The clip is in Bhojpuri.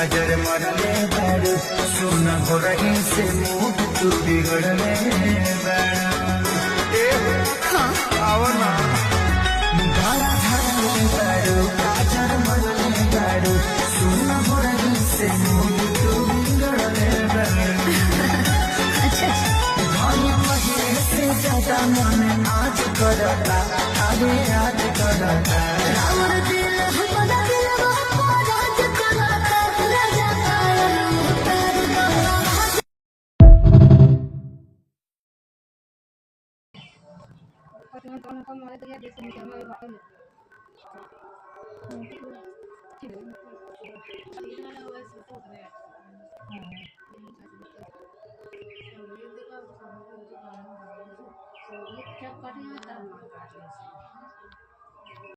काजर मरले बारू सुन हो रही से मूड तू बिगड़ले आवना धारा धरले बारू काजर मरले बारू सुन हो रही से मूड तू बिगड़ले धनिया महीने से ज्यादा मन आज करता अरे याद करता रावण दिल हमारा दिल राज करता राजा कायल उतार गया